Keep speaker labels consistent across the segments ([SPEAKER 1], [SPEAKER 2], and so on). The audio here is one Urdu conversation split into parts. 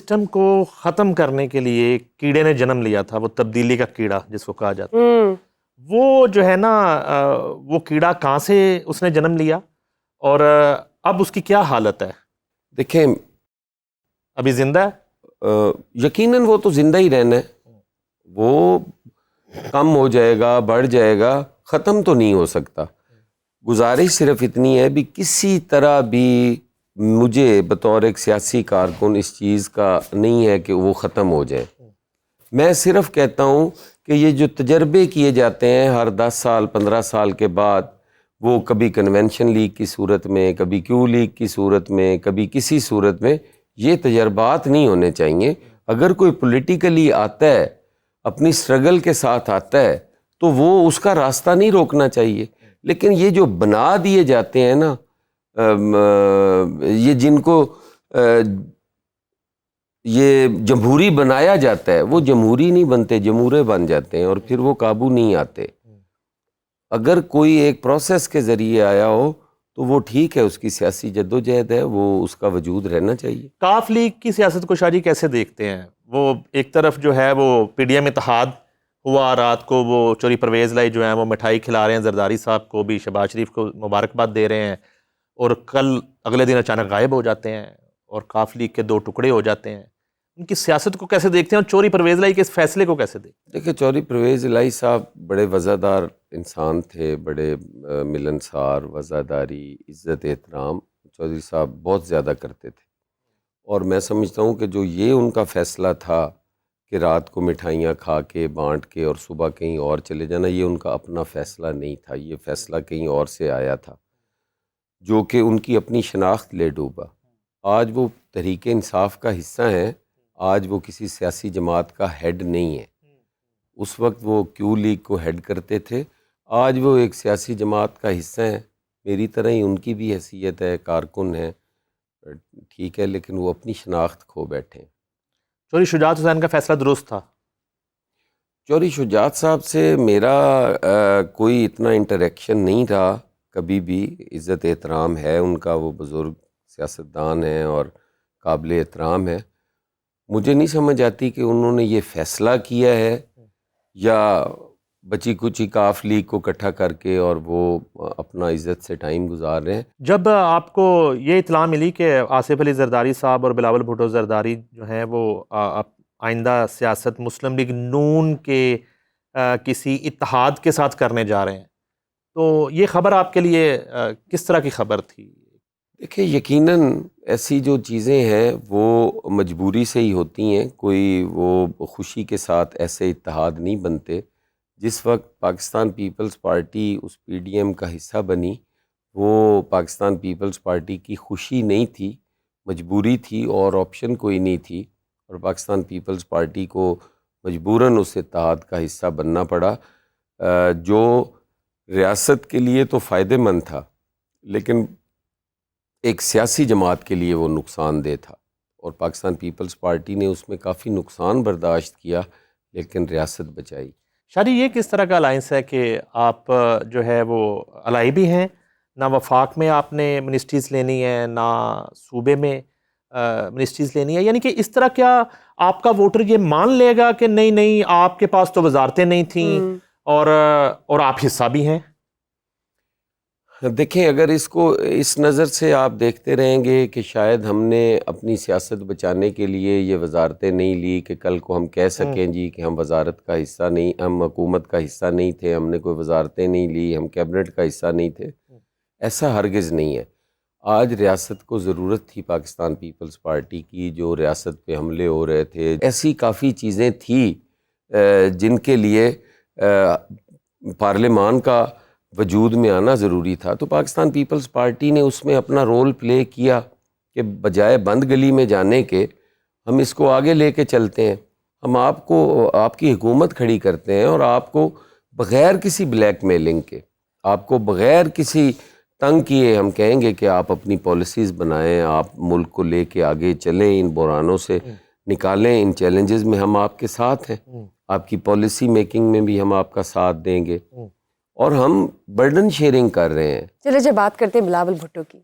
[SPEAKER 1] سسٹم کو ختم کرنے کے لیے کیڑے نے جنم لیا تھا، وہ تبدیلی کا کیڑا جس کو کہا جاتا ہے، وہ جو ہے نا وہ کیڑا کہاں سے اس نے جنم لیا اور اب اس کی کیا حالت ہے؟
[SPEAKER 2] دیکھیں
[SPEAKER 1] ابھی زندہ ہے؟
[SPEAKER 2] یقیناً وہ تو زندہ ہی رہنا ہے، وہ کم ہو جائے گا، بڑھ جائے گا، ختم تو نہیں ہو سکتا۔ گزارش صرف اتنی ہے بھی کسی طرح بھی مجھے بطور ایک سیاسی کارکن اس چیز کا نہیں ہے کہ وہ ختم ہو جائے۔ میں صرف کہتا ہوں کہ یہ جو تجربے کیے جاتے ہیں ہر 10 سال 15 سال کے بعد، وہ کبھی کنونشن لیگ کی صورت میں، کبھی کیو لیگ کی صورت میں، کبھی کسی صورت میں، یہ تجربات نہیں ہونے چاہیے۔ اگر کوئی پولیٹیکلی آتا ہے، اپنی سٹرگل کے ساتھ آتا ہے، تو وہ اس کا راستہ نہیں روکنا چاہیے۔ لیکن یہ جو بنا دیے جاتے ہیں نا، یہ جن کو یہ جمہوری بنایا جاتا ہے، وہ جمہوری نہیں بنتے، جمہورے بن جاتے ہیں اور پھر وہ قابو نہیں آتے۔ اگر کوئی ایک پروسیس کے ذریعے آیا ہو تو وہ ٹھیک ہے، اس کی سیاسی جدوجہد ہے، وہ اس کا وجود رہنا چاہیے۔
[SPEAKER 1] کاف لیگ کی سیاست کو شاہ جی کیسے دیکھتے ہیں؟ وہ ایک طرف جو ہے وہ پی ڈی ایم اتحاد ہوا، رات کو وہ چوری پرویز لائی جو ہیں وہ مٹھائی کھلا رہے ہیں زرداری صاحب کو بھی، شہباز شریف کو مبارکباد دے رہے ہیں، اور کل اگلے دن اچانک غائب ہو جاتے ہیں اور کاف لیگ کے 2 ٹکڑے ہو جاتے ہیں۔ ان کی سیاست کو کیسے دیکھتے ہیں اور چوری پرویز لائی کے اس فیصلے کو کیسے دیکھتے ہیں؟
[SPEAKER 2] دیکھیں، چوری پرویز الہی صاحب بڑے وزادار انسان تھے، بڑے ملنسار، وزاداری، عزت احترام چودھری صاحب بہت زیادہ کرتے تھے، اور میں سمجھتا ہوں کہ جو یہ ان کا فیصلہ تھا کہ رات کو مٹھائیاں کھا کے بانٹ کے اور صبح کہیں اور چلے جانا، یہ ان کا اپنا فیصلہ نہیں تھا، یہ فیصلہ کہیں اور سے آیا تھا جو کہ ان کی اپنی شناخت لے ڈوبا۔ آج وہ تحریک انصاف کا حصہ ہیں، آج وہ کسی سیاسی جماعت کا ہیڈ نہیں ہے۔ اس وقت وہ کیو لیگ کو ہیڈ کرتے تھے، آج وہ ایک سیاسی جماعت کا حصہ ہیں۔ میری طرح ہی ان کی بھی حیثیت ہے، کارکن ہے، ٹھیک ہے، لیکن وہ اپنی شناخت کھو بیٹھے ہیں۔
[SPEAKER 1] چوری شجاعت حسین کا فیصلہ درست تھا؟
[SPEAKER 2] چوری شجاعت صاحب سے میرا کوئی اتنا انٹریکشن نہیں رہا کبھی بھی، عزت احترام ہے ان کا، وہ بزرگ سیاستدان ہیں اور قابل احترام ہے۔ مجھے نہیں سمجھ آتی کہ انہوں نے یہ فیصلہ کیا ہے یا بچی کچی کاف لیگ کو اکٹھا کر کے اور وہ اپنا عزت سے ٹائم گزار رہے ہیں۔
[SPEAKER 1] جب آپ کو یہ اطلاع ملی کہ آصف علی زرداری صاحب اور بلاول بھٹو زرداری جو ہیں وہ آئندہ سیاست مسلم لیگ نون کے کسی اتحاد کے ساتھ کرنے جا رہے ہیں، تو یہ خبر آپ کے لیے کس طرح کی خبر تھی؟
[SPEAKER 2] دیکھیں، یقیناً ایسی جو چیزیں ہیں وہ مجبوری سے ہی ہوتی ہیں، کوئی وہ خوشی کے ساتھ ایسے اتحاد نہیں بنتے۔ جس وقت پاکستان پیپلز پارٹی اس پی ڈی ایم کا حصہ بنی، وہ پاکستان پیپلز پارٹی کی خوشی نہیں تھی، مجبوری تھی اور آپشن کوئی نہیں تھی، اور پاکستان پیپلز پارٹی کو مجبوراً اس اتحاد کا حصہ بننا پڑا، جو ریاست کے لیے تو فائدہ مند تھا لیکن ایک سیاسی جماعت کے لیے وہ نقصان دہ تھا، اور پاکستان پیپلز پارٹی نے اس میں کافی نقصان برداشت کیا لیکن ریاست بچائی۔
[SPEAKER 1] شاہ جی، یہ کس طرح کا الائنس ہے کہ آپ جو ہے وہ الائی بھی ہیں، نہ وفاق میں آپ نے منسٹریز لینی ہے نہ صوبے میں منسٹریز لینی ہے، یعنی کہ اس طرح کیا آپ کا ووٹر یہ مان لے گا کہ نہیں نہیں آپ کے پاس تو وزارتیں نہیں تھیں اور آپ حصہ بھی ہیں؟
[SPEAKER 2] دیکھیں، اگر اس کو اس نظر سے آپ دیکھتے رہیں گے کہ شاید ہم نے اپنی سیاست بچانے کے لیے یہ وزارتیں نہیں لی کہ کل کو ہم کہہ سکیں جی کہ ہم وزارت کا حصہ نہیں، ہم حکومت کا حصہ نہیں تھے، ہم نے کوئی وزارتیں نہیں لی، ہم کیبنٹ کا حصہ نہیں تھے، ایسا ہرگز نہیں ہے۔ آج ریاست کو ضرورت تھی پاکستان پیپلز پارٹی کی، جو ریاست پہ حملے ہو رہے تھے، ایسی کافی چیزیں تھیں جن کے لیے پارلیمان کا وجود میں آنا ضروری تھا، تو پاکستان پیپلز پارٹی نے اس میں اپنا رول پلے کیا کہ بجائے بند گلی میں جانے کے ہم اس کو آگے لے کے چلتے ہیں، ہم آپ کو آپ کی حکومت کھڑی کرتے ہیں اور آپ کو بغیر کسی بلیک میلنگ کے، آپ کو بغیر کسی تنگ کیے ہم کہیں گے کہ آپ اپنی پالیسیز بنائیں، آپ ملک کو لے کے آگے چلیں، ان بحرانوں سے نکالیں، ان چیلنجز میں ہم آپ کے ساتھ ہیں، آپ کی پالیسی میکنگ میں بھی ہم آپ کا ساتھ دیں گے، اور ہم برڈن شیئرنگ کر رہے ہیں۔
[SPEAKER 3] چلے جب بات کرتے ہیں بلاول بھٹو کی،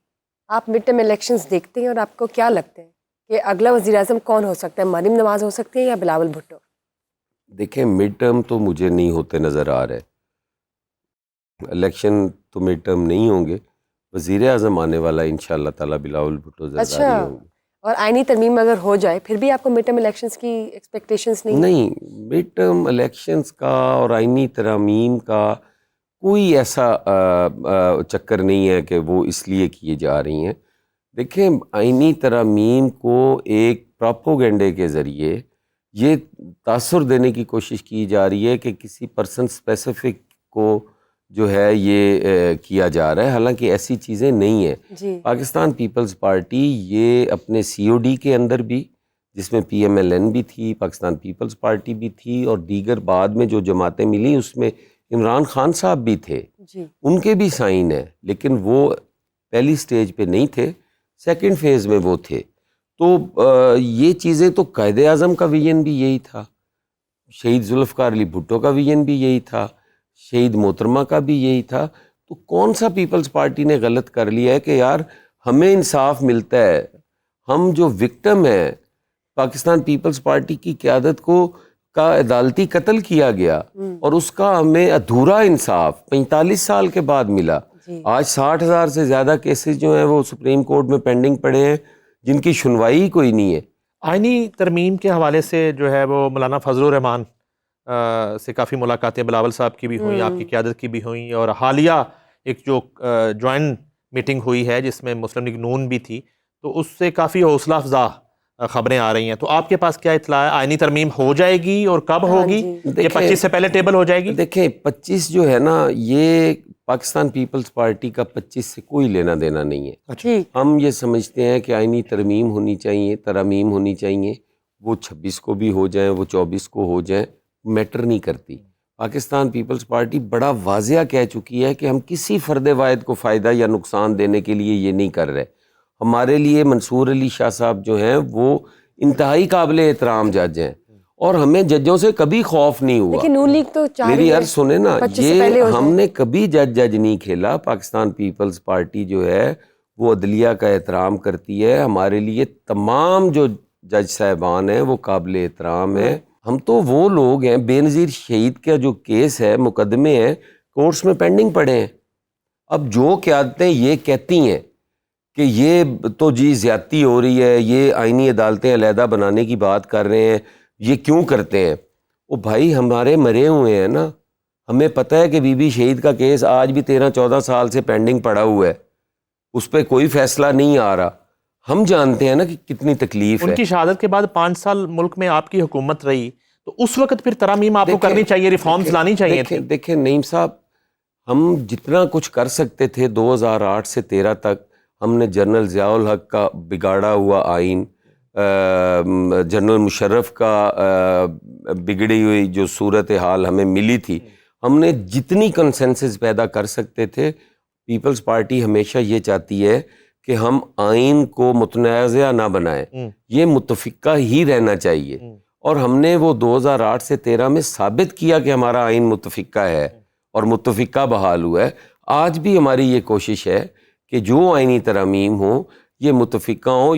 [SPEAKER 3] آپ مڈ ٹرم الیکشنز دیکھتے ہیں اور آپ کو کیا لگتا ہے کہ اگلا وزیر اعظم کون ہو سکتا ہے؟ مریم نواز ہو سکتی ہے یا بلاول بھٹو؟
[SPEAKER 2] دیکھیں مڈ ٹرم تو مجھے نہیں ہوتے نظر آ رہے، الیکشن تو مڈ ٹرم نہیں ہوں گے، وزیر اعظم آنے والا انشاءاللہ تعالیٰ بلاول بھٹو زرداری ہوں گے۔
[SPEAKER 3] اور آئینی ترمیم اگر ہو جائے پھر بھی آپ کو مڈ ٹرم الیکشنز کی ایکسپیکٹیشنز
[SPEAKER 2] نہیں، مڈ ٹرم الیکشنز کا اور آئینی ترامیم کا کوئی ایسا چکر نہیں ہے کہ وہ اس لیے کیے جا رہی ہیں۔ دیکھیں آئینی ترامیم کو ایک پراپوگنڈے کے ذریعے یہ تاثر دینے کی کوشش کی جا رہی ہے کہ کسی پرسن اسپیسیفک کو جو ہے یہ کیا جا رہا ہے، حالانکہ ایسی چیزیں نہیں ہیں۔
[SPEAKER 3] جی
[SPEAKER 2] پاکستان پیپلز پارٹی یہ اپنے سی او ڈی کے اندر بھی، جس میں پی ایم ایل این بھی تھی، پاکستان پیپلز پارٹی بھی تھی، اور دیگر بعد میں جو جماعتیں ملیں اس میں عمران خان صاحب بھی تھے،
[SPEAKER 3] جی
[SPEAKER 2] ان کے بھی سائن ہیں، لیکن وہ پہلی سٹیج پہ نہیں تھے، سیکنڈ فیز میں وہ تھے۔ تو یہ چیزیں تو قائد اعظم کا ویژن بھی یہی تھا، شہید ذوالفقار علی بھٹو کا ویژن بھی یہی تھا، شہید محترمہ کا بھی یہی تھا۔ تو کون سا پیپلز پارٹی نے غلط کر لیا ہے کہ یار ہمیں انصاف ملتا ہے، ہم جو وکٹم ہیں، پاکستان پیپلز پارٹی کی قیادت کا عدالتی قتل کیا گیا اور اس کا ہمیں ادھورا انصاف 45 سال کے بعد ملا۔
[SPEAKER 3] جی
[SPEAKER 2] آج 60,000 سے زیادہ کیسز جو ہیں وہ سپریم کورٹ میں پینڈنگ پڑے ہیں، جن کی سنوائی کوئی نہیں ہے۔
[SPEAKER 1] آئینی ترمیم کے حوالے سے جو ہے وہ مولانا فضل الرحمان سے کافی ملاقاتیں بلاول صاحب کی بھی ہوئیں، آپ کی قیادت کی بھی ہوئیں، اور حالیہ ایک جو جوائنٹ میٹنگ ہوئی ہے جس میں مسلم لیگ نون بھی تھی، تو اس سے کافی حوصلہ افزا خبریں آ رہی ہیں۔ تو آپ کے پاس کیا اطلاع ہے؟ آئینی ترمیم ہو جائے گی اور کب ہوگی؟ یہ 25 سے پہلے ٹیبل ہو جائے گی؟
[SPEAKER 2] دیکھیں 25 جو ہے نا، یہ پاکستان پیپلز پارٹی کا 25 سے کوئی لینا دینا نہیں ہے۔
[SPEAKER 3] ٹھیک
[SPEAKER 2] ہم یہ سمجھتے ہیں کہ آئینی ترمیم ہونی چاہیے، ترامیم ہونی چاہیے، وہ 26 کو بھی ہو جائیں، وہ 24 کو ہو جائیں، میٹر نہیں کرتی۔ پاکستان پیپلز پارٹی بڑا واضح کہہ چکی ہے کہ ہم کسی فرد واحد کو فائدہ یا نقصان دینے کے لیے یہ نہیں کر رہے۔ ہمارے لیے منصور علی شاہ صاحب جو ہیں وہ انتہائی قابل احترام جج ہیں، اور ہمیں ججوں سے کبھی خوف نہیں ہوا۔
[SPEAKER 3] لیکن نون لیگ تو چاہ رہی
[SPEAKER 2] میری
[SPEAKER 3] ہے
[SPEAKER 2] عرض سنیں نا،
[SPEAKER 3] 25 سے پہلے
[SPEAKER 2] یہ
[SPEAKER 3] ہو جائے۔
[SPEAKER 2] ہم نے کبھی جج نہیں کھیلا۔ پاکستان پیپلز پارٹی جو ہے وہ عدلیہ کا احترام کرتی ہے، ہمارے لیے تمام جو جج صاحبان ہیں وہ قابل احترام ہیں۔ ہم تو وہ لوگ ہیں، بے نظیر شہید کا جو کیس ہے، مقدمے ہیں کورٹس میں پینڈنگ پڑے ہیں۔ اب جو قیادتیں یہ کہتی ہیں کہ یہ تو جی زیادتی ہو رہی ہے، یہ آئینی عدالتیں علیحدہ بنانے کی بات کر رہے ہیں، یہ کیوں کرتے ہیں؟ وہ بھائی ہمارے مرے ہوئے ہیں نا، ہمیں پتہ ہے کہ بی بی شہید کا کیس آج بھی 13-14 سال سے پینڈنگ پڑا ہوا ہے، اس پہ کوئی فیصلہ نہیں آ رہا۔ ہم جانتے ہیں نا کہ کتنی تکلیف ہے۔
[SPEAKER 1] ان کی شہادت کے بعد 5 سال ملک میں آپ کی حکومت رہی، تو اس وقت پھر ترامیم آپ کو کرنی چاہیے، ریفارمز لانی چاہیے تھی۔
[SPEAKER 2] دیکھیں نعیم صاحب، ہم جتنا کچھ کر سکتے تھے 2008 سے 13 تک، ہم نے جنرل ضیاء الحق کا بگاڑا ہوا آئین، جنرل مشرف کا بگڑی ہوئی جو صورتحال ہمیں ملی تھی، ہم نے جتنی کنسنسس پیدا کر سکتے تھے۔ پیپلز پارٹی ہمیشہ یہ چاہتی ہے کہ ہم آئین کو متنازع نہ بنائیں، یہ متفقہ ہی رہنا چاہیے، اور ہم نے وہ 2008 سے 13 میں ثابت کیا کہ ہمارا آئین متفقہ ہے اور متفقہ بحال ہوا ہے۔ آج بھی ہماری یہ کوشش ہے کہ جو آئینی ترامیم ہوں یہ متفقہ ہوں۔